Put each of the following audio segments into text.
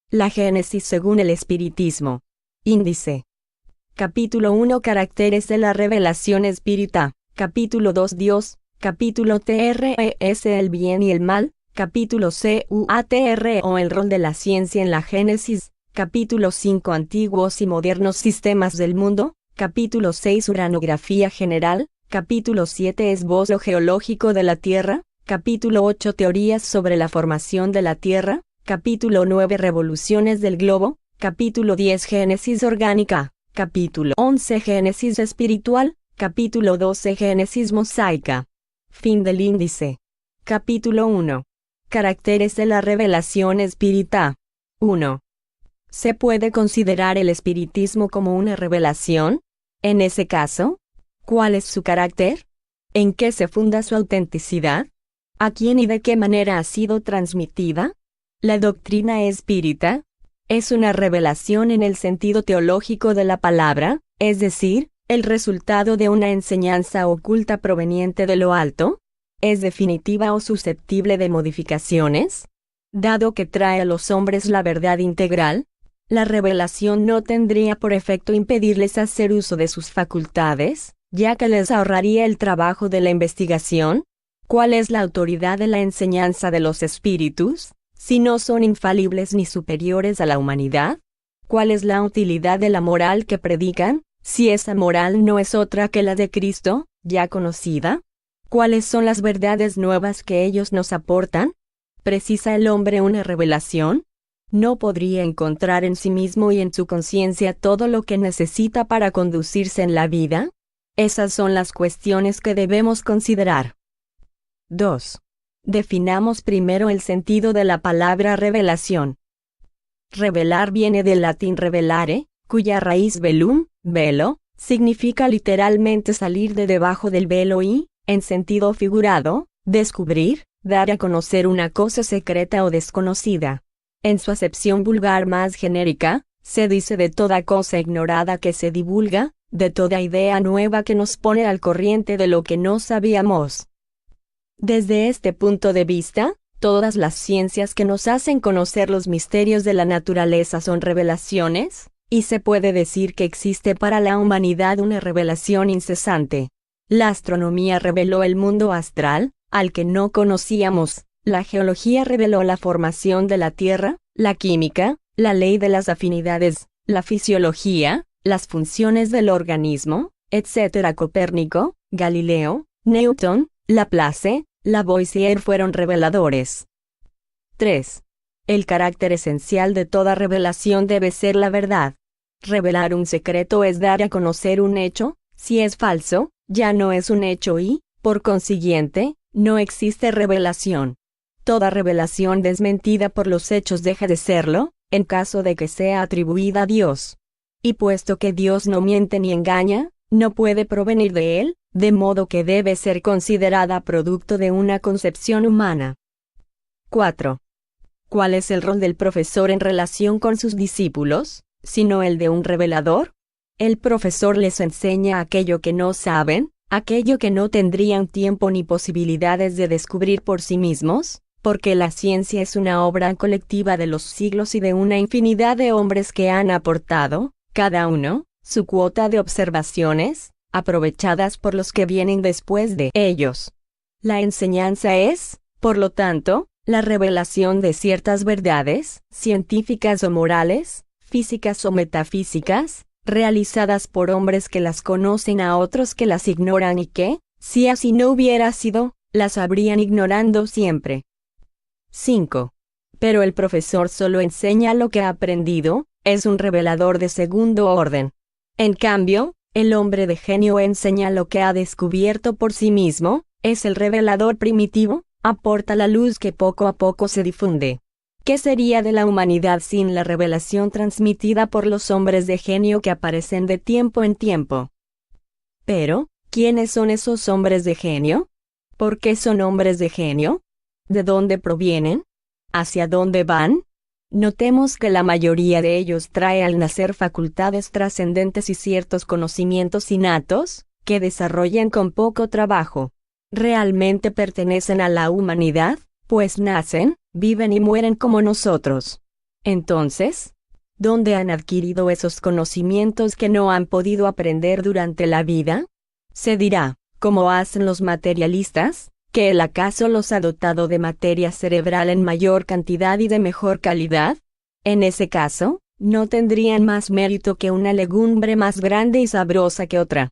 La Génesis según el Espiritismo. Índice. Capítulo 1 Caracteres de la revelación espírita. Capítulo 2 Dios. Capítulo TRES El bien y el mal. Capítulo CUATR o el rol de la ciencia en la Génesis. Capítulo 5 Antiguos y modernos sistemas del mundo. Capítulo 6 Uranografía general. Capítulo 7 Esbozo geológico de la Tierra. Capítulo 8 Teorías sobre la formación de la Tierra. Capítulo 9 Revoluciones del globo. Capítulo 10 Génesis orgánica. Capítulo 11 Génesis espiritual. Capítulo 12 Génesis mosaica. Fin del índice. Capítulo 1. Caracteres de la revelación espírita. 1. ¿Se puede considerar el espiritismo como una revelación? En ese caso, ¿cuál es su carácter? ¿En qué se funda su autenticidad? ¿A quién y de qué manera ha sido transmitida? La doctrina espírita es una revelación en el sentido teológico de la palabra, es decir, el resultado de una enseñanza oculta proveniente de lo alto. ¿Es definitiva o susceptible de modificaciones? Dado que trae a los hombres la verdad integral, la revelación no tendría por efecto impedirles hacer uso de sus facultades, ya que les ahorraría el trabajo de la investigación. ¿Cuál es la autoridad de la enseñanza de los espíritus, si no son infalibles ni superiores a la humanidad? ¿Cuál es la utilidad de la moral que predican, si esa moral no es otra que la de Cristo, ya conocida? ¿Cuáles son las verdades nuevas que ellos nos aportan? ¿Precisa el hombre una revelación? ¿No podría encontrar en sí mismo y en su conciencia todo lo que necesita para conducirse en la vida? Esas son las cuestiones que debemos considerar. 2. Definamos primero el sentido de la palabra revelación. Revelar viene del latín revelare, cuya raíz velum, velo, significa literalmente salir de debajo del velo y, en sentido figurado, descubrir, dar a conocer una cosa secreta o desconocida. En su acepción vulgar más genérica, se dice de toda cosa ignorada que se divulga, de toda idea nueva que nos pone al corriente de lo que no sabíamos. Desde este punto de vista, todas las ciencias que nos hacen conocer los misterios de la naturaleza son revelaciones, y se puede decir que existe para la humanidad una revelación incesante. La astronomía reveló el mundo astral, al que no conocíamos, la geología reveló la formación de la Tierra, la química, la ley de las afinidades, la fisiología, las funciones del organismo, etc. Copérnico, Galileo, Newton, Laplace, Lavoisier fueron reveladores. 3. El carácter esencial de toda revelación debe ser la verdad. Revelar un secreto es dar a conocer un hecho. Si es falso, ya no es un hecho y, por consiguiente, no existe revelación. Toda revelación desmentida por los hechos deja de serlo, en caso de que sea atribuida a Dios. Y puesto que Dios no miente ni engaña, no puede provenir de él, de modo que debe ser considerada producto de una concepción humana. 4. ¿Cuál es el rol del profesor en relación con sus discípulos, sino el de un revelador? El profesor les enseña aquello que no saben, aquello que no tendrían tiempo ni posibilidades de descubrir por sí mismos, porque la ciencia es una obra colectiva de los siglos y de una infinidad de hombres que han aportado, cada uno, su cuota de observaciones, aprovechadas por los que vienen después de ellos. La enseñanza es, por lo tanto, la revelación de ciertas verdades, científicas o morales, físicas o metafísicas, realizadas por hombres que las conocen a otros que las ignoran y que, si así no hubiera sido, las habrían ignorando siempre. 5. Pero el profesor solo enseña lo que ha aprendido, es un revelador de segundo orden. En cambio, el hombre de genio enseña lo que ha descubierto por sí mismo, es el revelador primitivo, aporta la luz que poco a poco se difunde. ¿Qué sería de la humanidad sin la revelación transmitida por los hombres de genio que aparecen de tiempo en tiempo? Pero, ¿quiénes son esos hombres de genio? ¿Por qué son hombres de genio? ¿De dónde provienen? ¿Hacia dónde van? Notemos que la mayoría de ellos trae al nacer facultades trascendentes y ciertos conocimientos innatos, que desarrollan con poco trabajo. ¿Realmente pertenecen a la humanidad? Pues nacen, viven y mueren como nosotros. Entonces, ¿dónde han adquirido esos conocimientos que no han podido aprender durante la vida? Se dirá, como hacen los materialistas, que ¿el acaso los ha dotado de materia cerebral en mayor cantidad y de mejor calidad? En ese caso, no tendrían más mérito que una legumbre más grande y sabrosa que otra.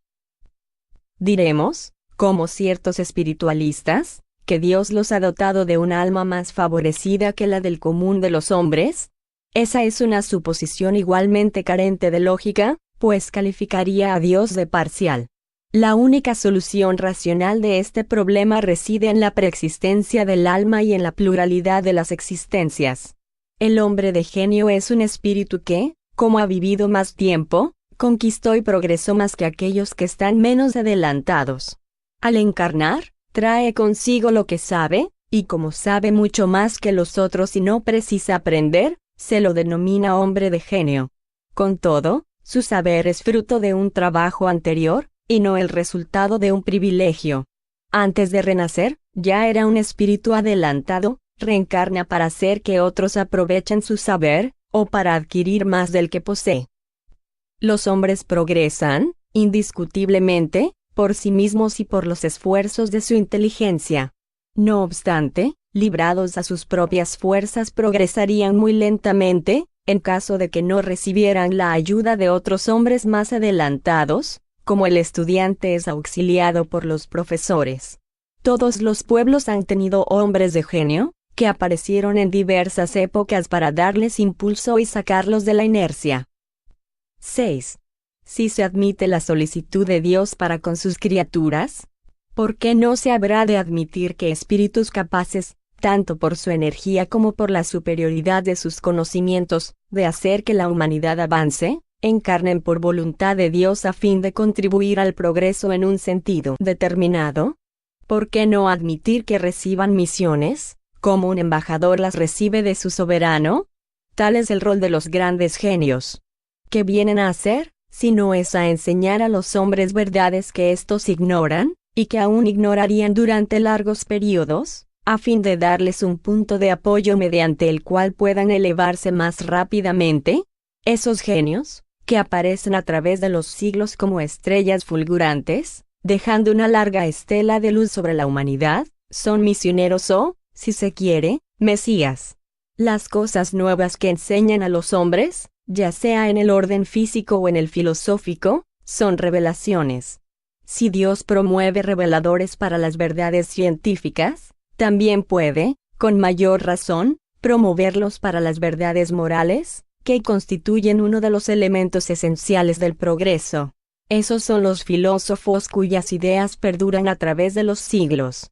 Diremos, como ciertos espiritualistas, que Dios los ha dotado de un alma más favorecida que la del común de los hombres. Esa es una suposición igualmente carente de lógica, pues calificaría a Dios de parcial. La única solución racional de este problema reside en la preexistencia del alma y en la pluralidad de las existencias. El hombre de genio es un espíritu que, como ha vivido más tiempo, conquistó y progresó más que aquellos que están menos adelantados. Al encarnar, trae consigo lo que sabe, y como sabe mucho más que los otros y no precisa aprender, se lo denomina hombre de genio. Con todo, su saber es fruto de un trabajo anterior, y no el resultado de un privilegio. Antes de renacer, ya era un espíritu adelantado, reencarna para hacer que otros aprovechen su saber, o para adquirir más del que posee. Los hombres progresan, indiscutiblemente, por sí mismos y por los esfuerzos de su inteligencia. No obstante, librados a sus propias fuerzas progresarían muy lentamente, en caso de que no recibieran la ayuda de otros hombres más adelantados, como el estudiante es auxiliado por los profesores. Todos los pueblos han tenido hombres de genio, que aparecieron en diversas épocas para darles impulso y sacarlos de la inercia. 6. Si se admite la solicitud de Dios para con sus criaturas, ¿por qué no se habrá de admitir que espíritus capaces, tanto por su energía como por la superioridad de sus conocimientos, de hacer que la humanidad avance, encarnen por voluntad de Dios a fin de contribuir al progreso en un sentido determinado? ¿Por qué no admitir que reciban misiones, como un embajador las recibe de su soberano? Tal es el rol de los grandes genios. ¿Qué vienen a hacer, si no es a enseñar a los hombres verdades que éstos ignoran, y que aún ignorarían durante largos periodos, a fin de darles un punto de apoyo mediante el cual puedan elevarse más rápidamente? Esos genios, que aparecen a través de los siglos como estrellas fulgurantes, dejando una larga estela de luz sobre la humanidad, son misioneros o, si se quiere, mesías. Las cosas nuevas que enseñan a los hombres, ya sea en el orden físico o en el filosófico, son revelaciones. Si Dios promueve reveladores para las verdades científicas, también puede, con mayor razón, promoverlos para las verdades morales, que constituyen uno de los elementos esenciales del progreso. Esos son los filósofos cuyas ideas perduran a través de los siglos.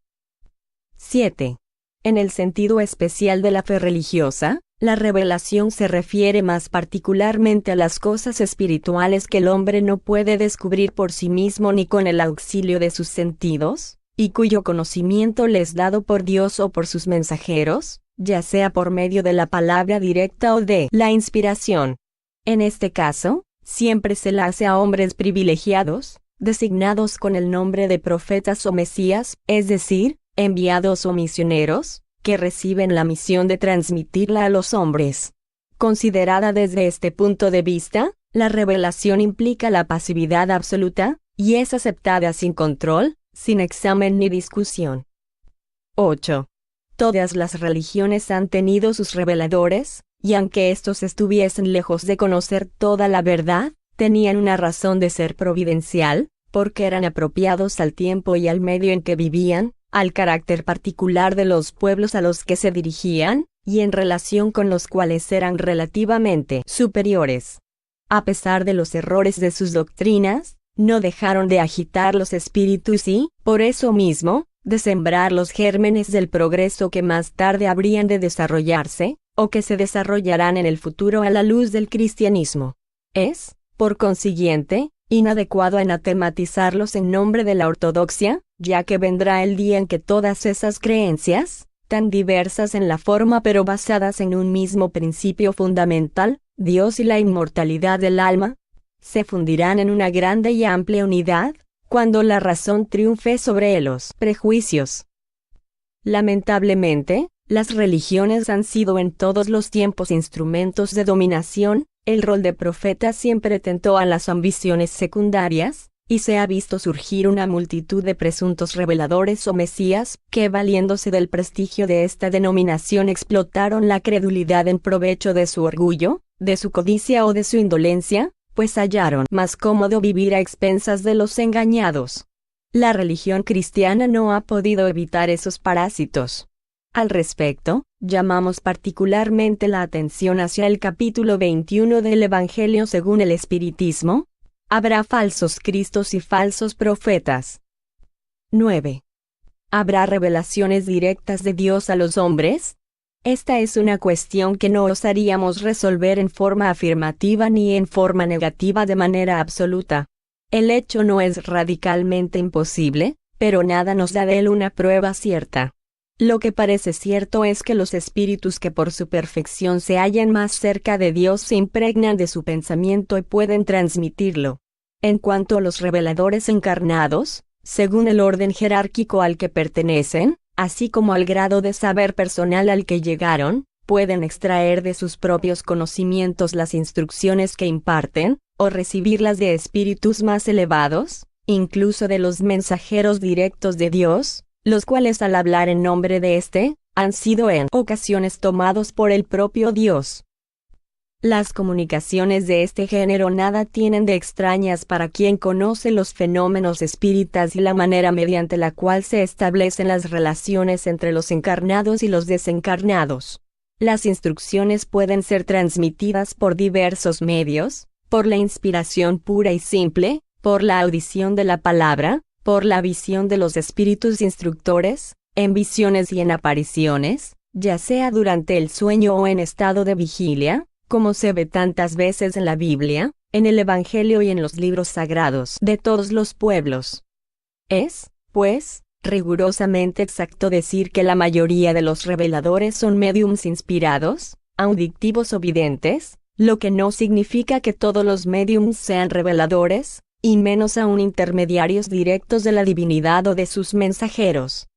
7. En el sentido especial de la fe religiosa, la revelación se refiere más particularmente a las cosas espirituales que el hombre no puede descubrir por sí mismo ni con el auxilio de sus sentidos, y cuyo conocimiento le es dado por Dios o por sus mensajeros, ya sea por medio de la palabra directa o de la inspiración. En este caso, siempre se la hace a hombres privilegiados, designados con el nombre de profetas o mesías, es decir, enviados o misioneros, que reciben la misión de transmitirla a los hombres. Considerada desde este punto de vista, la revelación implica la pasividad absoluta, y es aceptada sin control, sin examen ni discusión. 8. Todas las religiones han tenido sus reveladores, y aunque estos estuviesen lejos de conocer toda la verdad, tenían una razón de ser providencial, porque eran apropiados al tiempo y al medio en que vivían, al carácter particular de los pueblos a los que se dirigían, y en relación con los cuales eran relativamente superiores. A pesar de los errores de sus doctrinas, no dejaron de agitar los espíritus y, por eso mismo, de sembrar los gérmenes del progreso que más tarde habrían de desarrollarse, o que se desarrollarán en el futuro a la luz del cristianismo. Es, por consiguiente, inadecuado anatematizarlos en nombre de la ortodoxia, ya que vendrá el día en que todas esas creencias, tan diversas en la forma pero basadas en un mismo principio fundamental, Dios y la inmortalidad del alma, se fundirán en una grande y amplia unidad, cuando la razón triunfe sobre los prejuicios. Lamentablemente, Las religiones han sido en todos los tiempos instrumentos de dominación. El rol de profeta siempre tentó a las ambiciones secundarias, y se ha visto surgir una multitud de presuntos reveladores o mesías, que valiéndose del prestigio de esta denominación explotaron la credulidad en provecho de su orgullo, de su codicia o de su indolencia, pues hallaron más cómodo vivir a expensas de los engañados. La religión cristiana no ha podido evitar esos parásitos. Al respecto, llamamos particularmente la atención hacia el capítulo 21 del Evangelio según el Espiritismo. Habrá falsos cristos y falsos profetas. 9. ¿Habrá revelaciones directas de Dios a los hombres? Esta es una cuestión que no osaríamos resolver en forma afirmativa ni en forma negativa de manera absoluta. El hecho no es radicalmente imposible, pero nada nos da de él una prueba cierta. Lo que parece cierto es que los espíritus que por su perfección se hallan más cerca de Dios se impregnan de su pensamiento y pueden transmitirlo. En cuanto a los reveladores encarnados, según el orden jerárquico al que pertenecen, así como al grado de saber personal al que llegaron, pueden extraer de sus propios conocimientos las instrucciones que imparten, o recibirlas de espíritus más elevados, incluso de los mensajeros directos de Dios, los cuales al hablar en nombre de éste, han sido en ocasiones tomados por el propio Dios. Las comunicaciones de este género nada tienen de extrañas para quien conoce los fenómenos espíritas y la manera mediante la cual se establecen las relaciones entre los encarnados y los desencarnados. Las instrucciones pueden ser transmitidas por diversos medios, por la inspiración pura y simple, por la audición de la palabra, por la visión de los espíritus instructores, en visiones y en apariciones, ya sea durante el sueño o en estado de vigilia, como se ve tantas veces en la Biblia, en el Evangelio y en los libros sagrados de todos los pueblos. Es, pues, rigurosamente exacto decir que la mayoría de los reveladores son médiums inspirados, auditivos o videntes, lo que no significa que todos los médiums sean reveladores, y menos aún intermediarios directos de la divinidad o de sus mensajeros.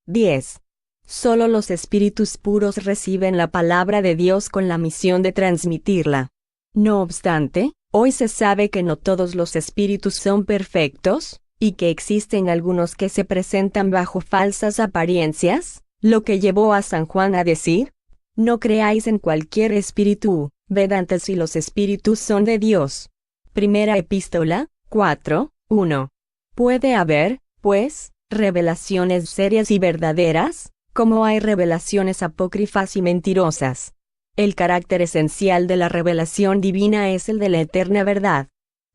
10. Solo los espíritus puros reciben la palabra de Dios con la misión de transmitirla. No obstante, hoy se sabe que no todos los espíritus son perfectos, y que existen algunos que se presentan bajo falsas apariencias, lo que llevó a San Juan a decir: no creáis en cualquier espíritu, ved antes si los espíritus son de Dios. Primera Epístola, 4:1. Puede haber, pues, revelaciones serias y verdaderas, como hay revelaciones apócrifas y mentirosas. El carácter esencial de la revelación divina es el de la eterna verdad.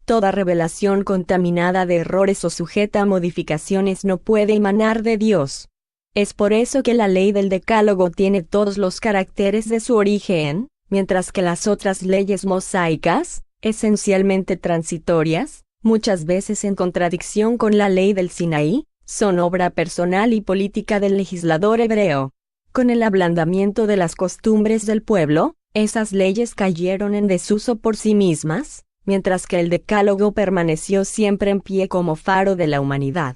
Toda revelación contaminada de errores o sujeta a modificaciones no puede emanar de Dios. Es por eso que la ley del Decálogo tiene todos los caracteres de su origen, mientras que las otras leyes mosaicas, esencialmente transitorias, muchas veces en contradicción con la ley del Sinaí, son obra personal y política del legislador hebreo. Con el ablandamiento de las costumbres del pueblo, esas leyes cayeron en desuso por sí mismas, mientras que el Decálogo permaneció siempre en pie como faro de la humanidad.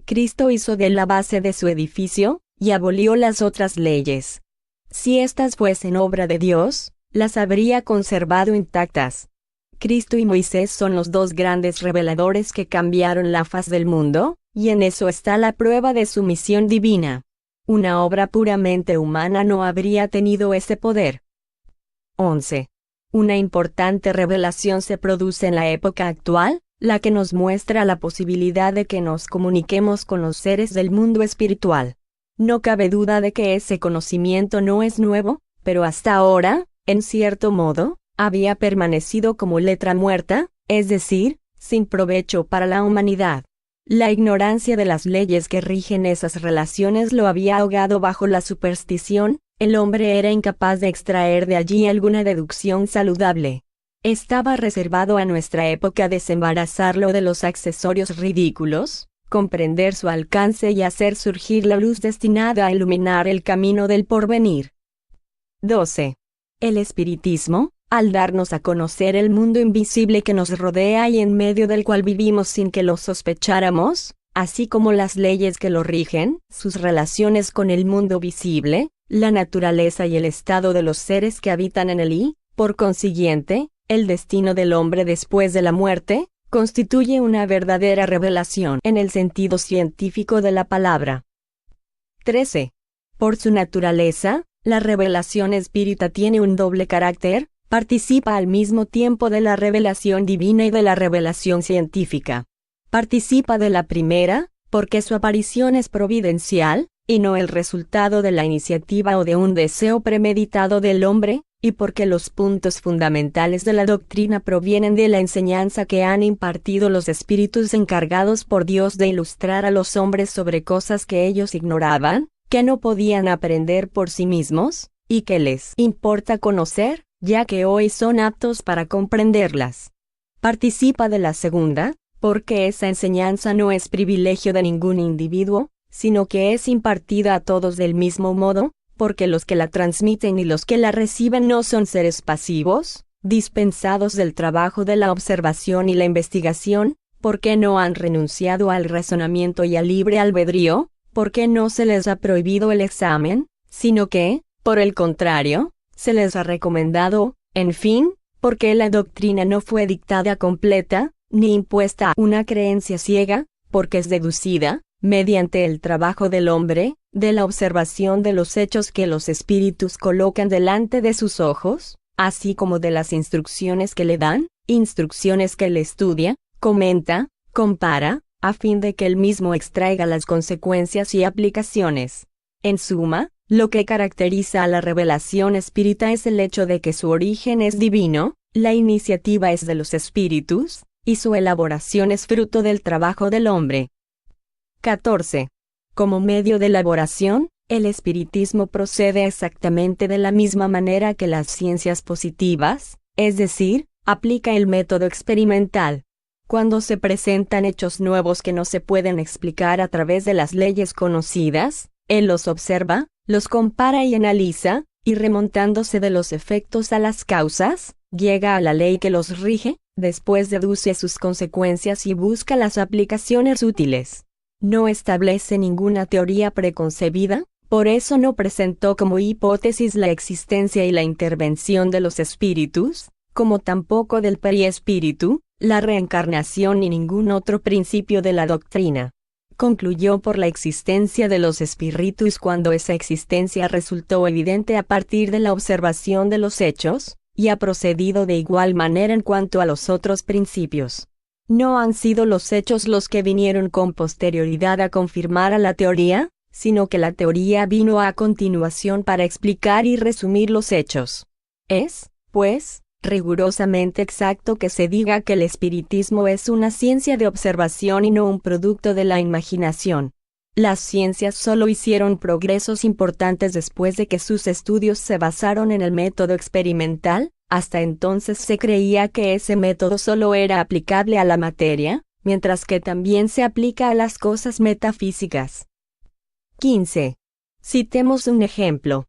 Cristo hizo de él la base de su edificio, y abolió las otras leyes. Si éstas fuesen obra de Dios, las habría conservado intactas. Cristo y Moisés son los dos grandes reveladores que cambiaron la faz del mundo, y en eso está la prueba de su misión divina. Una obra puramente humana no habría tenido ese poder. 11. Una importante revelación se produce en la época actual, la que nos muestra la posibilidad de que nos comuniquemos con los seres del mundo espiritual. No cabe duda de que ese conocimiento no es nuevo, pero hasta ahora, en cierto modo, había permanecido como letra muerta, es decir, sin provecho para la humanidad. La ignorancia de las leyes que rigen esas relaciones lo había ahogado bajo la superstición. El hombre era incapaz de extraer de allí alguna deducción saludable. Estaba reservado a nuestra época desembarazarlo de los accesorios ridículos, comprender su alcance y hacer surgir la luz destinada a iluminar el camino del porvenir. 12. El espiritismo, al darnos a conocer el mundo invisible que nos rodea y en medio del cual vivimos sin que lo sospecháramos, así como las leyes que lo rigen, sus relaciones con el mundo visible, la naturaleza y el estado de los seres que habitan en él y, por consiguiente, el destino del hombre después de la muerte, constituye una verdadera revelación en el sentido científico de la palabra. 13. Por su naturaleza, la revelación espírita tiene un doble carácter, participa al mismo tiempo de la revelación divina y de la revelación científica. Participa de la primera, porque su aparición es providencial, y no el resultado de la iniciativa o de un deseo premeditado del hombre, y porque los puntos fundamentales de la doctrina provienen de la enseñanza que han impartido los espíritus encargados por Dios de ilustrar a los hombres sobre cosas que ellos ignoraban, que no podían aprender por sí mismos, y que les importa conocer, ya que hoy son aptos para comprenderlas. Participa de la segunda, porque esa enseñanza no es privilegio de ningún individuo, sino que es impartida a todos del mismo modo, porque los que la transmiten y los que la reciben no son seres pasivos, dispensados del trabajo de la observación y la investigación, porque no han renunciado al razonamiento y al libre albedrío, porque no se les ha prohibido el examen, sino que, por el contrario, se les ha recomendado, en fin, porque la doctrina no fue dictada completa, ni impuesta a una creencia ciega, porque es deducida, mediante el trabajo del hombre, de la observación de los hechos que los espíritus colocan delante de sus ojos, así como de las instrucciones que le dan, instrucciones que le estudia, comenta, compara, a fin de que él mismo extraiga las consecuencias y aplicaciones. En suma, lo que caracteriza a la revelación espírita es el hecho de que su origen es divino, la iniciativa es de los espíritus, y su elaboración es fruto del trabajo del hombre. 14. Como medio de elaboración, el espiritismo procede exactamente de la misma manera que las ciencias positivas, es decir, aplica el método experimental. Cuando se presentan hechos nuevos que no se pueden explicar a través de las leyes conocidas, él los observa, los compara y analiza, y remontándose de los efectos a las causas, llega a la ley que los rige, después deduce sus consecuencias y busca las aplicaciones útiles. No establece ninguna teoría preconcebida, por eso no presentó como hipótesis la existencia y la intervención de los espíritus, como tampoco del periespíritu, la reencarnación ni ningún otro principio de la doctrina. Concluyó por la existencia de los espíritus cuando esa existencia resultó evidente a partir de la observación de los hechos, y ha procedido de igual manera en cuanto a los otros principios. No han sido los hechos los que vinieron con posterioridad a confirmar a la teoría, sino que la teoría vino a continuación para explicar y resumir los hechos. Es, pues, rigurosamente exacto que se diga que el espiritismo es una ciencia de observación y no un producto de la imaginación. Las ciencias solo hicieron progresos importantes después de que sus estudios se basaron en el método experimental. Hasta entonces se creía que ese método solo era aplicable a la materia, mientras que también se aplica a las cosas metafísicas. 15. Citemos un ejemplo.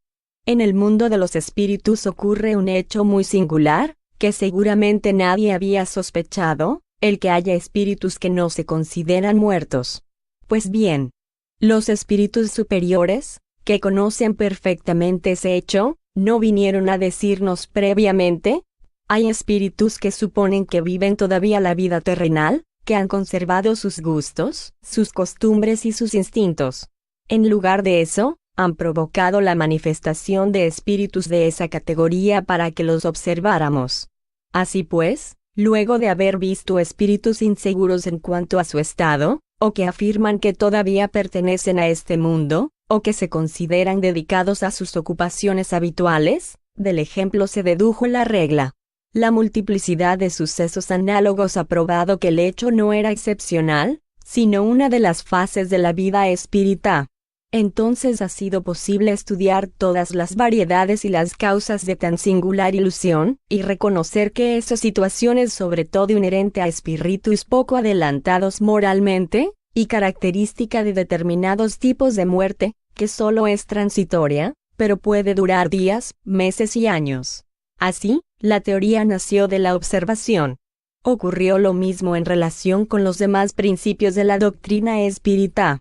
En el mundo de los espíritus ocurre un hecho muy singular, que seguramente nadie había sospechado, el que haya espíritus que no se consideran muertos. Pues bien, los espíritus superiores, que conocen perfectamente ese hecho, ¿no vinieron a decirnos previamente? Hay espíritus que suponen que viven todavía la vida terrenal, que han conservado sus gustos, sus costumbres y sus instintos. En lugar de eso, han provocado la manifestación de espíritus de esa categoría para que los observáramos. Así pues, luego de haber visto espíritus inseguros en cuanto a su estado, o que afirman que todavía pertenecen a este mundo, o que se consideran dedicados a sus ocupaciones habituales, del ejemplo se dedujo la regla. La multiplicidad de sucesos análogos ha probado que el hecho no era excepcional, sino una de las fases de la vida espírita. Entonces ha sido posible estudiar todas las variedades y las causas de tan singular ilusión, y reconocer que esa situación es sobre todo inherente a espíritus poco adelantados moralmente, y característica de determinados tipos de muerte, que solo es transitoria, pero puede durar días, meses y años. Así, la teoría nació de la observación. Ocurrió lo mismo en relación con los demás principios de la doctrina espírita.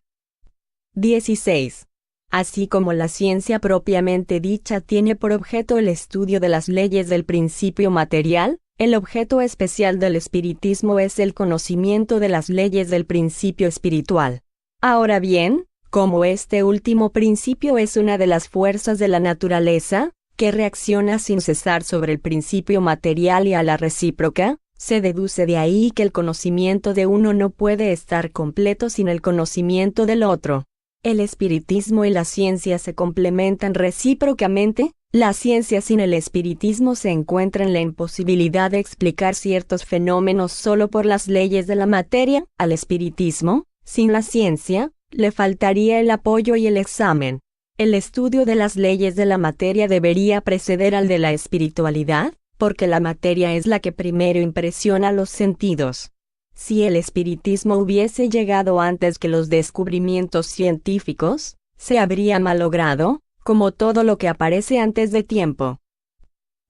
16. Así como la ciencia propiamente dicha tiene por objeto el estudio de las leyes del principio material, el objeto especial del espiritismo es el conocimiento de las leyes del principio espiritual. Ahora bien, como este último principio es una de las fuerzas de la naturaleza, que reacciona sin cesar sobre el principio material y a la recíproca, se deduce de ahí que el conocimiento de uno no puede estar completo sin el conocimiento del otro. El espiritismo y la ciencia se complementan recíprocamente. La ciencia sin el espiritismo se encuentra en la imposibilidad de explicar ciertos fenómenos solo por las leyes de la materia. Al espiritismo, sin la ciencia, le faltaría el apoyo y el examen. El estudio de las leyes de la materia debería preceder al de la espiritualidad, porque la materia es la que primero impresiona los sentidos. Si el espiritismo hubiese llegado antes que los descubrimientos científicos, se habría malogrado, como todo lo que aparece antes de tiempo.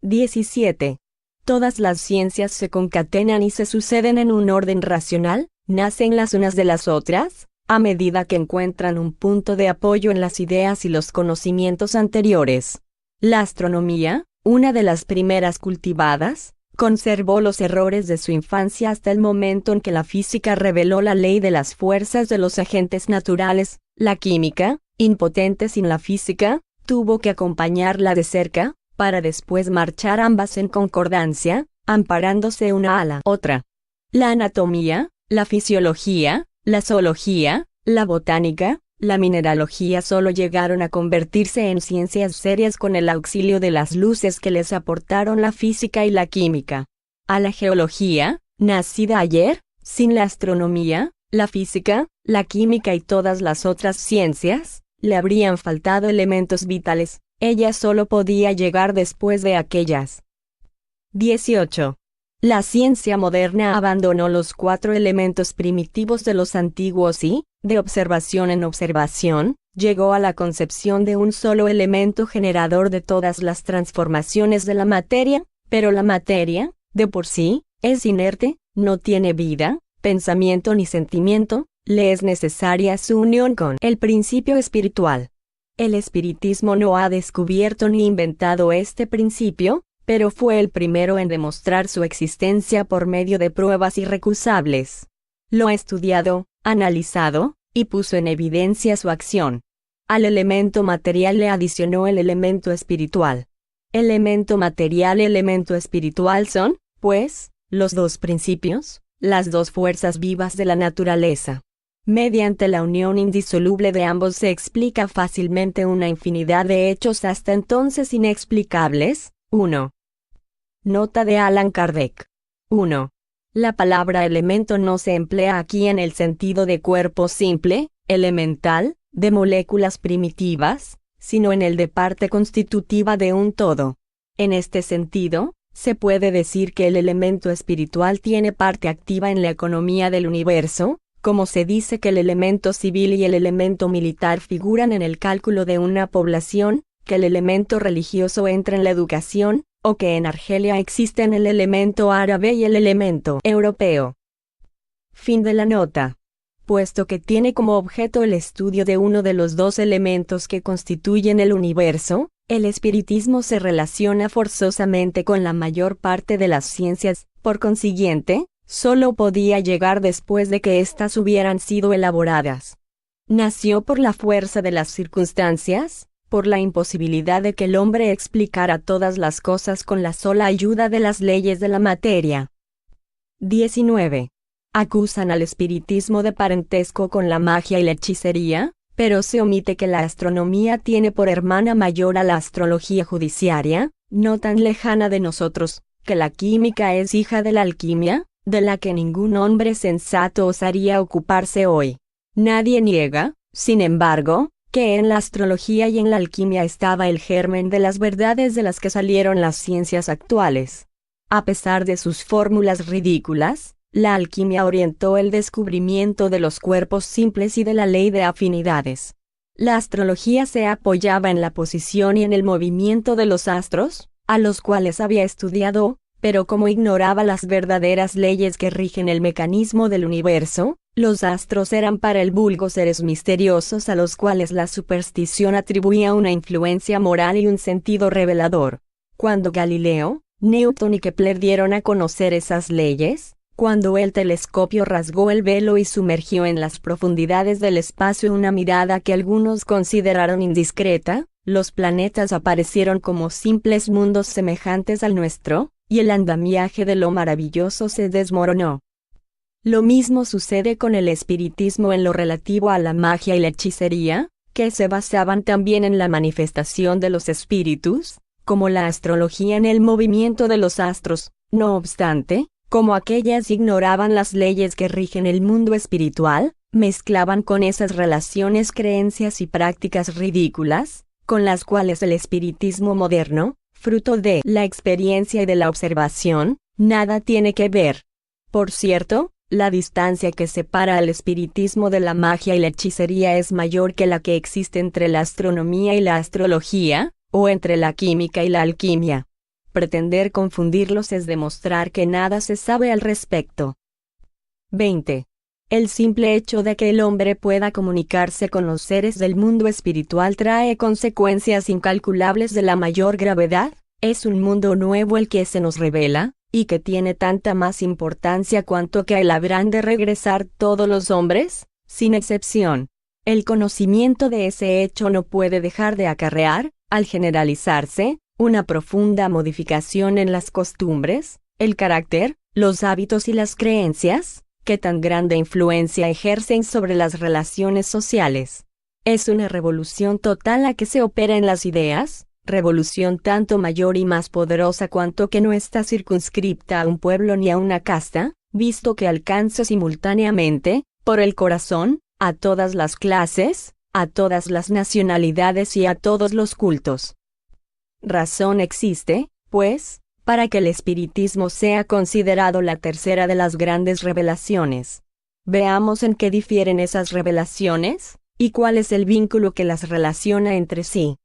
17. Todas las ciencias se concatenan y se suceden en un orden racional, nacen las unas de las otras, a medida que encuentran un punto de apoyo en las ideas y los conocimientos anteriores. La astronomía, una de las primeras cultivadas, conservó los errores de su infancia hasta el momento en que la física reveló la ley de las fuerzas de los agentes naturales. La química, impotente sin la física, tuvo que acompañarla de cerca, para después marchar ambas en concordancia, amparándose una a la otra. La anatomía, la fisiología, la zoología, la botánica, la mineralogía solo llegaron a convertirse en ciencias serias con el auxilio de las luces que les aportaron la física y la química. A la geología, nacida ayer, sin la astronomía, la física, la química y todas las otras ciencias, le habrían faltado elementos vitales. Ella solo podía llegar después de aquellas. 18. La ciencia moderna abandonó los 4 elementos primitivos de los antiguos y, de observación en observación, llegó a la concepción de un solo elemento generador de todas las transformaciones de la materia, pero la materia, de por sí, es inerte, no tiene vida, pensamiento ni sentimiento, le es necesaria su unión con el principio espiritual. El espiritismo no ha descubierto ni inventado este principio, pero fue el primero en demostrar su existencia por medio de pruebas irrecusables. Lo ha estudiado, analizado, y puso en evidencia su acción. Al elemento material le adicionó el elemento espiritual. Elemento material y elemento espiritual son, pues, los dos principios, las dos fuerzas vivas de la naturaleza. Mediante la unión indisoluble de ambos se explica fácilmente una infinidad de hechos hasta entonces inexplicables. 1. Nota de Allan Kardec. 1. La palabra elemento no se emplea aquí en el sentido de cuerpo simple, elemental, de moléculas primitivas, sino en el de parte constitutiva de un todo. En este sentido, se puede decir que el elemento espiritual tiene parte activa en la economía del universo, como se dice que el elemento civil y el elemento militar figuran en el cálculo de una población, que el elemento religioso entra en la educación, o que en Argelia existen el elemento árabe y el elemento europeo. Fin de la nota. Puesto que tiene como objeto el estudio de uno de los dos elementos que constituyen el universo, el espiritismo se relaciona forzosamente con la mayor parte de las ciencias, por consiguiente, solo podía llegar después de que éstas hubieran sido elaboradas. Nació por la fuerza de las circunstancias, por la imposibilidad de que el hombre explicara todas las cosas con la sola ayuda de las leyes de la materia. 19. Acusan al espiritismo de parentesco con la magia y la hechicería, pero se omite que la astronomía tiene por hermana mayor a la astrología judiciaria, no tan lejana de nosotros, que la química es hija de la alquimia, de la que ningún hombre sensato osaría ocuparse hoy. Nadie niega, sin embargo, que en la astrología y en la alquimia estaba el germen de las verdades de las que salieron las ciencias actuales. A pesar de sus fórmulas ridículas, la alquimia orientó el descubrimiento de los cuerpos simples y de la ley de afinidades. La astrología se apoyaba en la posición y en el movimiento de los astros, a los cuales había estudiado, Pero como ignoraba las verdaderas leyes que rigen el mecanismo del universo, los astros eran para el vulgo seres misteriosos a los cuales la superstición atribuía una influencia moral y un sentido revelador. Cuando Galileo, Newton y Kepler dieron a conocer esas leyes, cuando el telescopio rasgó el velo y sumergió en las profundidades del espacio una mirada que algunos consideraron indiscreta, los planetas aparecieron como simples mundos semejantes al nuestro, y el andamiaje de lo maravilloso se desmoronó. Lo mismo sucede con el espiritismo en lo relativo a la magia y la hechicería, que se basaban también en la manifestación de los espíritus, como la astrología en el movimiento de los astros. No obstante, como aquellas ignoraban las leyes que rigen el mundo espiritual, mezclaban con esas relaciones creencias y prácticas ridículas, con las cuales el espiritismo moderno, fruto de la experiencia y de la observación, nada tiene que ver. Por cierto, la distancia que separa al espiritismo de la magia y la hechicería es mayor que la que existe entre la astronomía y la astrología, o entre la química y la alquimia. Pretender confundirlos es demostrar que nada se sabe al respecto. 20. El simple hecho de que el hombre pueda comunicarse con los seres del mundo espiritual trae consecuencias incalculables de la mayor gravedad. Es un mundo nuevo el que se nos revela, y que tiene tanta más importancia cuanto que a él habrán de regresar todos los hombres, sin excepción. El conocimiento de ese hecho no puede dejar de acarrear, al generalizarse, una profunda modificación en las costumbres, el carácter, los hábitos y las creencias, que tan grande influencia ejercen sobre las relaciones sociales. Es una revolución total la que se opera en las ideas, revolución tanto mayor y más poderosa cuanto que no está circunscripta a un pueblo ni a una casta, visto que alcanza simultáneamente, por el corazón, a todas las clases, a todas las nacionalidades y a todos los cultos. Razón existe, pues, para que el espiritismo sea considerado la tercera de las grandes revelaciones. Veamos en qué difieren esas revelaciones, y cuál es el vínculo que las relaciona entre sí.